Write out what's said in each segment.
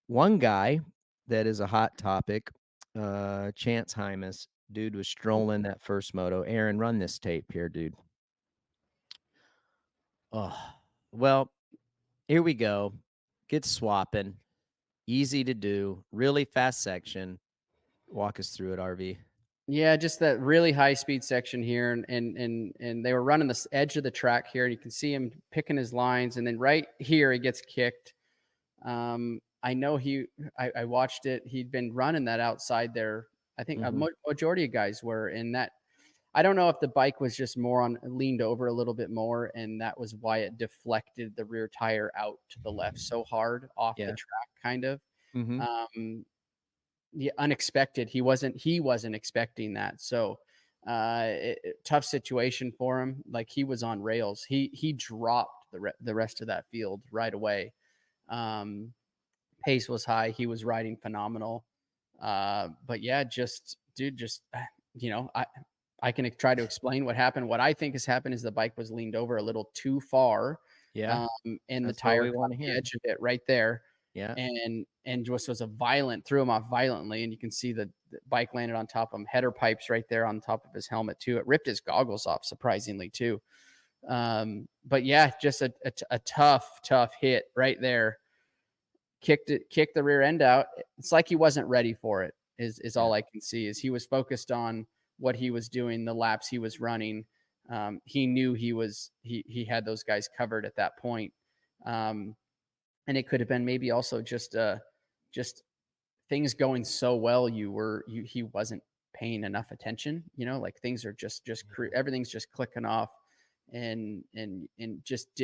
One guy that is a hot topic, Chance Hymas. Dude was strolling that first moto. Aaron, run this tape here, dude. Oh, well, here we go. Get swapping. Easy to do. Really fast section. Walk us through it, RV. Yeah, just that really high speed section here, and they were running the edge of the track here, and you can see him picking his lines, and then right here he gets kicked. I know I watched it. He'd been running that outside there. I think a Mhm. majority of guys were in that. I don't know if the bike was just more on leaned over a little bit more, and that was why it deflected the rear tire out to the left so hard off the Yeah. track, kind of. Mhm. Um, yeah, unexpected. He wasn't expecting that. So tough situation for him. Like he was on rails. He dropped the rest of that field right away. Um, Pace was high. He was riding phenomenal. But yeah, just dude, just I can try to explain what happened. What I think has happened is the bike was leaned over a little too far, Yeah. and the That's what tire we caught wanna the hear. edge of it right there, Yeah. and just was a violent threw him off violently, and you can see the bike landed on top of him. Header pipes right there on top of his helmet too. It ripped his goggles off surprisingly too. But yeah, just a tough hit right there. Kicked the rear end out. It's like he wasn't ready for it. Is Yeah. all I can see. Is he was focused on what he was doing, the laps he was running. He knew he had those guys covered at that point. Um, and it could have been maybe also just things going so well. He wasn't paying enough attention. Like things are Yeah. everything's just clicking off, and just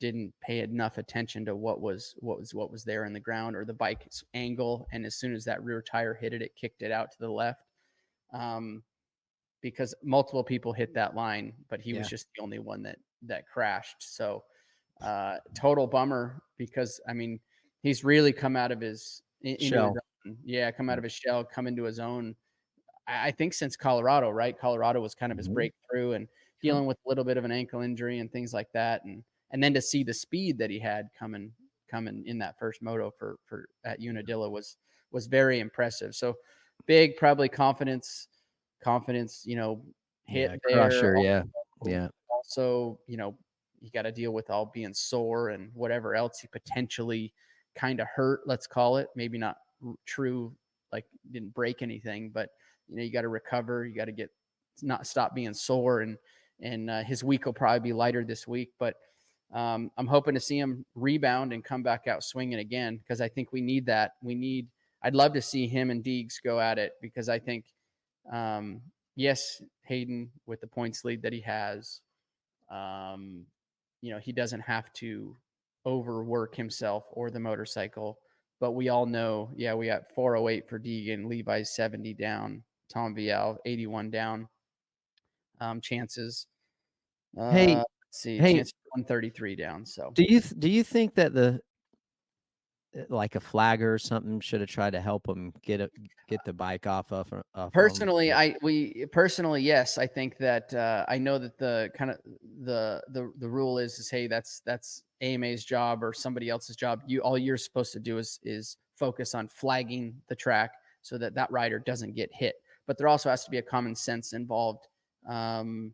didn't pay enough attention to what was there in the ground or the bike's angle. And as soon as that rear tire hit it, it kicked it out to the left. Um, because multiple people hit that line, but he was Yeah. just the only one that crashed. So total bummer because I mean he's really come out of into his Shell. own. Yeah, come out Yeah. of his shell, come into his own. I think since Colorado, right? Colorado was kind of his Mhm. breakthrough and Yep. dealing with a little bit of an ankle injury and things like that. And then to see the speed that he had coming in that first moto for at Unadilla was very impressive. So big, probably confidence, hit Yeah. there. Crusher. Yeah. Yeah. Also, you got to deal with all being sore and whatever else he potentially kind of hurt, let's call it. Maybe not true, like didn't break anything, but you got to recover. You got to get not stop being sore, and his week will probably be lighter this week. But I'm hoping to see him rebound and come back out swinging again because I think we need that. I'd love to see him and Deegs go at it because I think, um, yes, Hayden with the points lead that he has, um, he doesn't have to overwork himself or the motorcycle. But we all know, yeah, we got 408 for Deegan, Levi's 70 down, Tom Vial 81 down, chances. Hey, Let's see, hey, chances 133 down. So do you think that like a flagger or something should have tried to help him get the bike off him? personally, yes, I think that I know that the kind of the rule is hey, that's AMA's job or somebody else's job. All you're supposed to do is focus on flagging the track so that that rider doesn't get hit. But there also has to be a common sense involved um,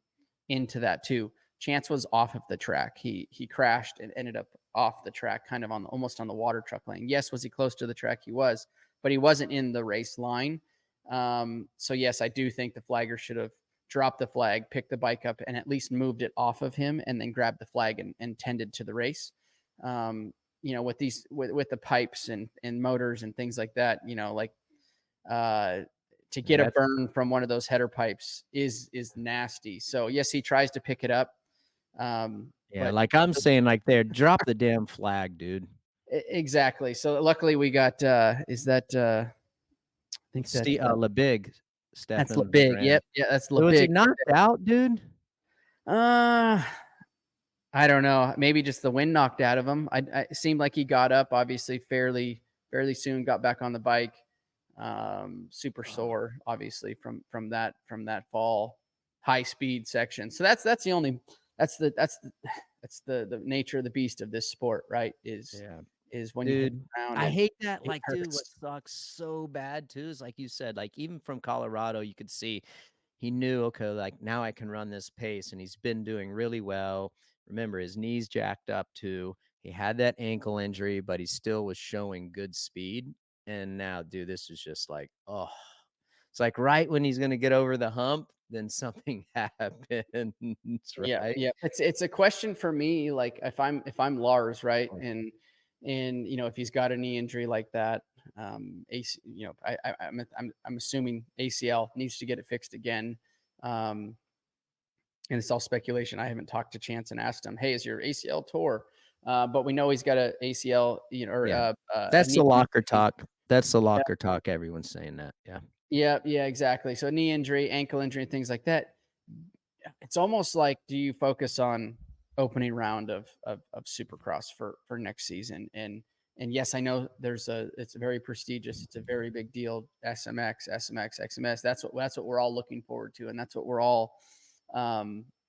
into that too. Chance was off of the track. He crashed and ended up off the track, kind of almost on the water truck lane. Yes, was he close to the track? He was, but he wasn't in the race line. So yes, I do think the flagger should have dropped the flag, picked the bike up, and at least moved it off of him, and then grabbed the flag and tended to the race. With with the pipes and motors and things like that, like uh, to get a That's burn from one of those header pipes is nasty. So yes, he tries to pick it up, yeah, but like I'm saying, like there, drop the damn flag, dude. exactly. So luckily we got is that I think that LeBig, that's Stefan big. LeBrand. Yep, yeah, that's So was he big. knocked out, dude? Uh, I don't know. Maybe just the wind knocked out of him. It seemed like he got up, obviously, fairly soon. Got back on the bike. Super Oh, sore, obviously, from that fall, high speed section. So that's the only that's the nature of the beast of this sport, right? Is yeah. is when you hit Dude, the ground I and hate that, it like, dude, what hurts. sucks so bad too is like you said, like, even from Colorado, you could see he knew, "Okay, like, now I can run this pace," and he's been doing really well. Remember, his knee's jacked up too. He had that ankle injury, but he still was showing good speed, and now, dude, this is just like, oh, it's like right when he's gonna get over the hump, then something happens, Yeah, right? yeah. It's a question for me, like, if I'm Lars, right? And, if he's got a knee injury like that, AC I'm assuming ACL needs to get it fixed again. Um, and it's all speculation. I haven't talked to Chance and asked him, "Hey, is your ACL tore?" But we know he's got a ACL, or Yeah. a That's knee the locker injury. talk. That's the locker talk, everyone's saying that, yeah. Yeah, yeah, exactly. So knee injury, ankle injury, things like that. It's almost like, do you focus on opening round of Supercross for next season? And yes, I know it's very prestigious. It's a very big deal. SMX, SMX, XMS. That's what we're all looking forward to, and that's what we're all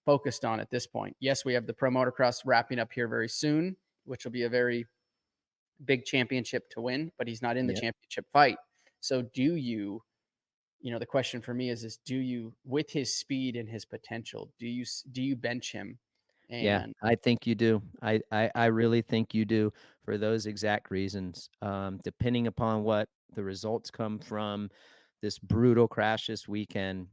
focused on at this point. Yes, we have the Pro Motocross wrapping up here very soon, which will be a very big championship to win. But he's not in the Yep. championship fight. So the question for me is do you, with his speed and his potential, do you bench him? Yeah, And I think you do. I really think you do for those exact reasons. Depending upon what the results come from this brutal crash this weekend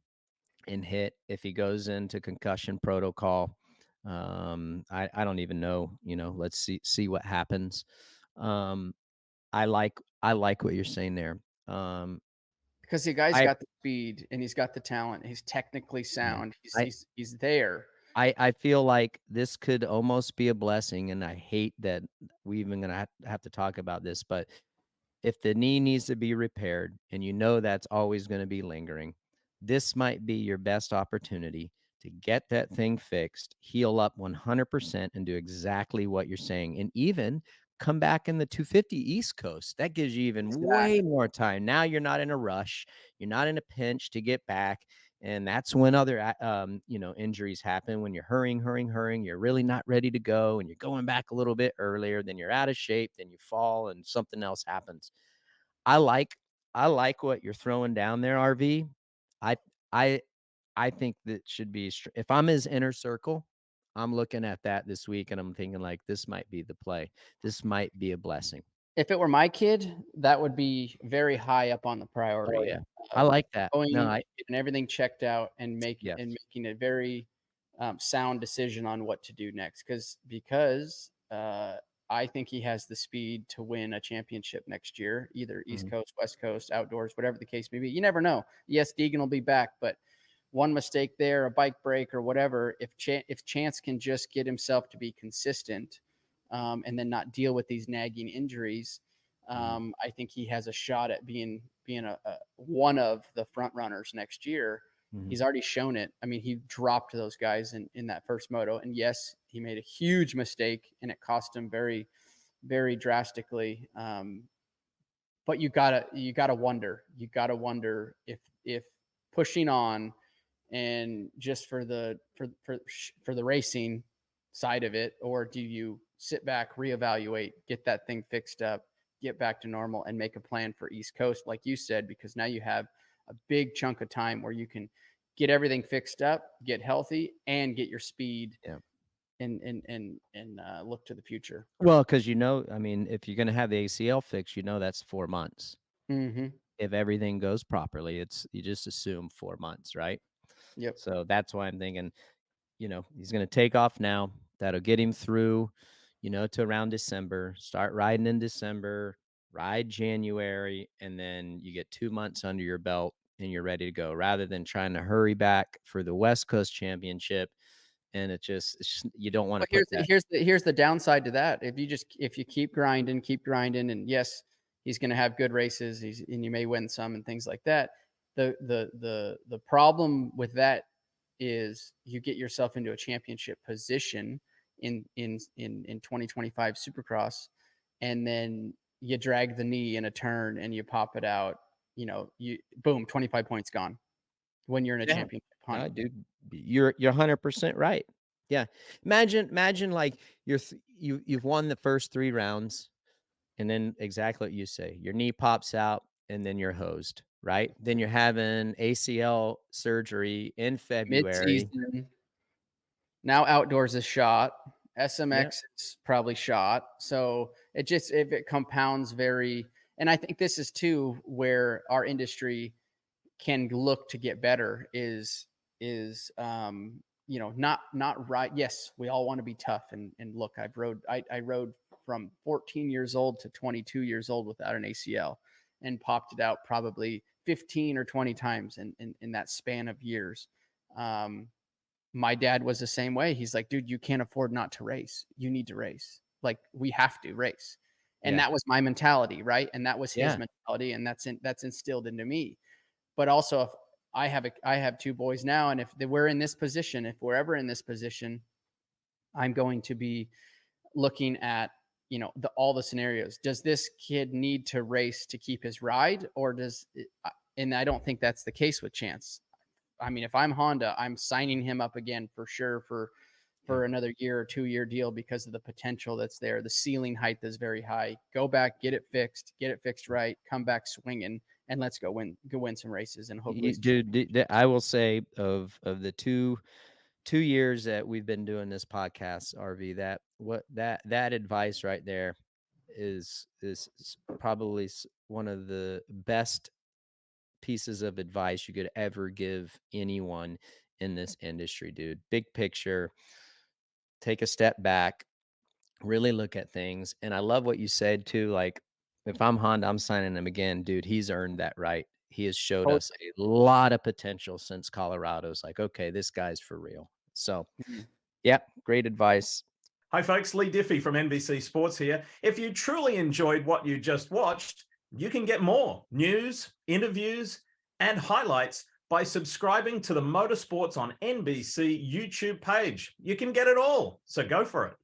and hit, if he goes into concussion protocol, I don't even know, let's see what happens. Um, I like what you're saying there. Um, because the guy's I got the speed and he's got the talent, he's technically yeah, sound, he's I he's there. I feel like this could almost be a blessing, and I hate that we even gonna have to talk about this, but if the knee needs to be repaired and you know that's always gonna be lingering, this might be your best opportunity to get that thing fixed, heal up 100% and do exactly what you're saying, and even come back in the 250 East Coast. That gives you even way Exactly. more time. Now you're not in a rush, you're not in a pinch to get back, and that's when other injuries happen when you're hurrying, you're really not ready to go, and you're going back a little bit earlier, then you're out of shape, then you fall and something else happens. I like i like what you're throwing down there, RV. I i i think that should be if I'm his inner circle, I'm looking at that this week and I'm thinking like this might be the play, this might be a blessing. If it were my kid, that would be very high up on the Oh priority yeah, I of like that. No, going I and everything checked out and yes. making a very sound decision on what to do next. Because I think he has the speed to win a championship next year, either East Mhm. Coast, West Coast, outdoors, whatever the case may be. You never know. Yes, Deegan will be back, but one mistake there, a bike break or whatever, if Chance can just get himself to be consistent, and then not deal with these nagging injuries, Mhm. I think he has a shot at being a one of the front runners next year. Mhm. He's already shown it. I mean, he dropped those guys in that first moto, and yes, he made a huge mistake, and it cost him very, very drastically. But you gotta wonder if pushing on and just for the racing side of it, or do you sit back, reevaluate, get that thing fixed up, get back to normal, and make a plan for East Coast, like you said, because now you have a big chunk of time where you can get everything fixed up, get healthy, and get your speed Yeah. and look to the future. Well, because I mean, if you're gonna have the ACL fix, that's 4 months. Hmm. If everything goes properly, it's you just assume 4 months, right? Yep. So that's why I'm thinking, he's gonna take off now. That'll get him through, to around December. Start riding in December, ride January, and then you get 2 months under your belt and you're ready to go. Rather than trying to hurry back for the West Coast Championship, and you don't want Well, to put that. here's the downside to that. If you keep grinding, and yes, he's going to have good races. And you may win some and things like that. The problem with that is you get yourself into a championship position in 2025 Supercross, and then you drag the knee in a turn and you pop it out. You boom, 25 points gone when you're in a Yeah. championship hunt. No, dude, you're 100% right. Yeah. Imagine like you've won the first 3 rounds. and then exactly what you say, your knee pops out and then you're hosed, right? Then you're having ACL surgery in February. Mid-season, now outdoors is shot. Yeah, SMX is probably shot. So it just if it compounds very, and I think this is too where our industry can look to get better is not right. Yes, we all want to be tough and look, I rode from 14 years old to 22 years old without an ACL and popped it out probably 15 or 20 times in that span of years. My dad was the same way. He's like, dude, you can't afford not to race. You need to race. Like, we have to race. And yeah, that was my mentality, right? And that was his yeah, mentality, and that's instilled into me. But also, if I have two boys now, and we're in this position, if we're ever in this position, I'm going to be looking at all the scenarios. Does this kid need to race to keep his ride, or and I don't think that's the case with Chance. I mean, if I'm Honda, I'm signing him up again for sure yeah. for another year or 2 year deal because of the potential that's there. The ceiling height is very high. Go back, get it fixed right, come back swinging, and let's go win some races and hopefully. Dude, I will say of the two years that we've been doing this podcast, RV, that advice right there is probably one of the best pieces of advice you could ever give anyone in this industry, dude. Big picture, take a step back, really look at things. And I love what you said too. Like, if I'm Honda, I'm signing him again, dude. He's earned that right. He has showed us Totally. a lot of potential since Colorado's like, okay, this guy's for real. So, Mhm. yeah, great advice. Hi, folks. Lee Diffie from NBC Sports here. If you truly enjoyed what you just watched, you can get more news, interviews, and highlights by subscribing to the Motorsports on NBC YouTube page. You can get it all, so go for it.